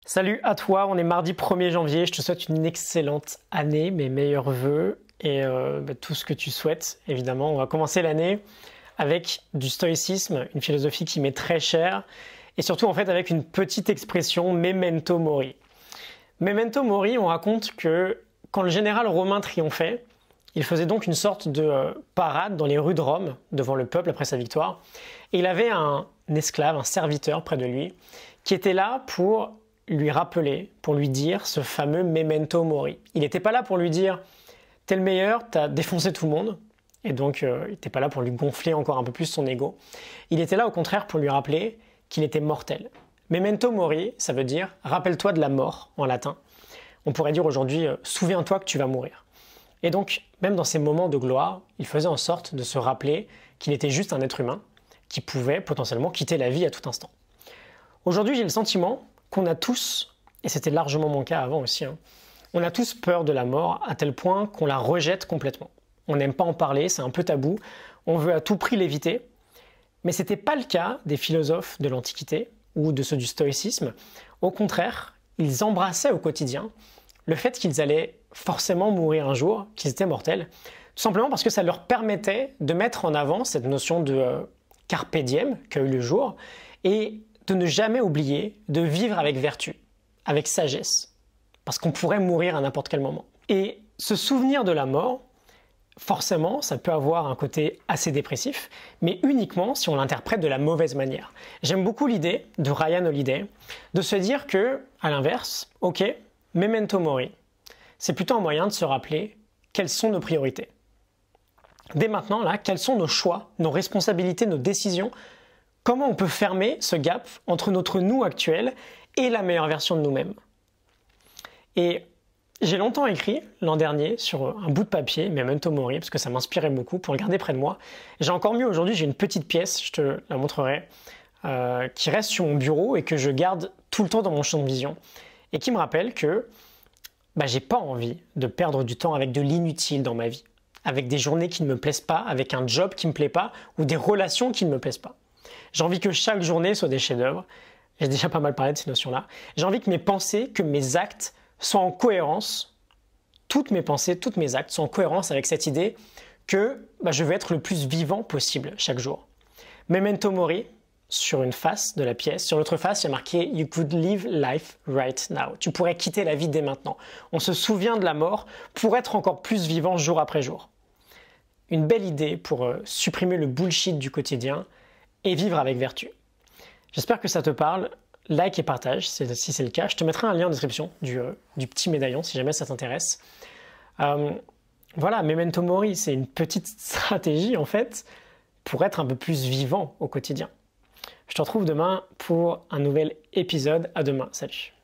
Salut à toi, on est mardi 1er janvier, je te souhaite une excellente année, mes meilleurs vœux et tout ce que tu souhaites. Évidemment, on va commencer l'année avec du stoïcisme, une philosophie qui m'est très chère et surtout en fait avec une petite expression memento mori. Memento mori, on raconte que quand le général romain triomphait, il faisait donc une sorte de parade dans les rues de Rome devant le peuple après sa victoire et il avait un esclave, un serviteur près de lui qui était là pour lui rappeler, pour lui dire ce fameux memento mori. Il n'était pas là pour lui dire « t'es le meilleur, t'as défoncé tout le monde », et donc il n'était pas là pour lui gonfler encore un peu plus son ego. Il était là au contraire pour lui rappeler qu'il était mortel. Memento mori, ça veut dire « rappelle-toi de la mort » en latin. On pourrait dire aujourd'hui « souviens-toi que tu vas mourir ». Et donc, même dans ces moments de gloire, il faisait en sorte de se rappeler qu'il était juste un être humain qui pouvait potentiellement quitter la vie à tout instant. Aujourd'hui, j'ai le sentiment qu'on a tous, et c'était largement mon cas avant aussi, on a tous peur de la mort à tel point qu'on la rejette complètement. On n'aime pas en parler, c'est un peu tabou, on veut à tout prix l'éviter, mais ce n'était pas le cas des philosophes de l'Antiquité ou de ceux du stoïcisme. Au contraire, ils embrassaient au quotidien le fait qu'ils allaient forcément mourir un jour, qu'ils étaient mortels, tout simplement parce que ça leur permettait de mettre en avant cette notion de carpe diem qu'a eu le jour, et de ne jamais oublier de vivre avec vertu, avec sagesse, parce qu'on pourrait mourir à n'importe quel moment. Et ce souvenir de la mort, forcément, ça peut avoir un côté assez dépressif, mais uniquement si on l'interprète de la mauvaise manière. J'aime beaucoup l'idée de Ryan Holiday de se dire que, à l'inverse, ok, memento mori, c'est plutôt un moyen de se rappeler quelles sont nos priorités. Dès maintenant, là, quels sont nos choix, nos responsabilités, nos décisions. Comment on peut fermer ce gap entre notre nous actuel et la meilleure version de nous-mêmes? Et j'ai longtemps écrit l'an dernier sur un bout de papier, memento mori, parce que ça m'inspirait beaucoup pour le garder près de moi. J'ai encore mieux aujourd'hui, j'ai une petite pièce, je te la montrerai, qui reste sur mon bureau et que je garde tout le temps dans mon champ de vision et qui me rappelle que j'ai pas envie de perdre du temps avec de l'inutile dans ma vie, avec des journées qui ne me plaisent pas, avec un job qui ne me plaît pas ou des relations qui ne me plaisent pas. J'ai envie que chaque journée soit des chefs-d'œuvre. J'ai déjà pas mal parlé de ces notions-là. J'ai envie que mes pensées, que mes actes soient en cohérence. Toutes mes pensées, tous mes actes soient en cohérence avec cette idée que je veux être le plus vivant possible chaque jour. Memento mori, sur une face de la pièce. Sur l'autre face, il y a marqué « You could live life right now ». Tu pourrais quitter la vie dès maintenant. On se souvient de la mort pour être encore plus vivant jour après jour. Une belle idée pour supprimer le bullshit du quotidien et vivre avec vertu. J'espère que ça te parle. Like et partage si c'est le cas. Je te mettrai un lien en description du petit médaillon si jamais ça t'intéresse. Voilà, memento mori, c'est une petite stratégie en fait pour être un peu plus vivant au quotidien. Je te retrouve demain pour un nouvel épisode. À demain. Salut.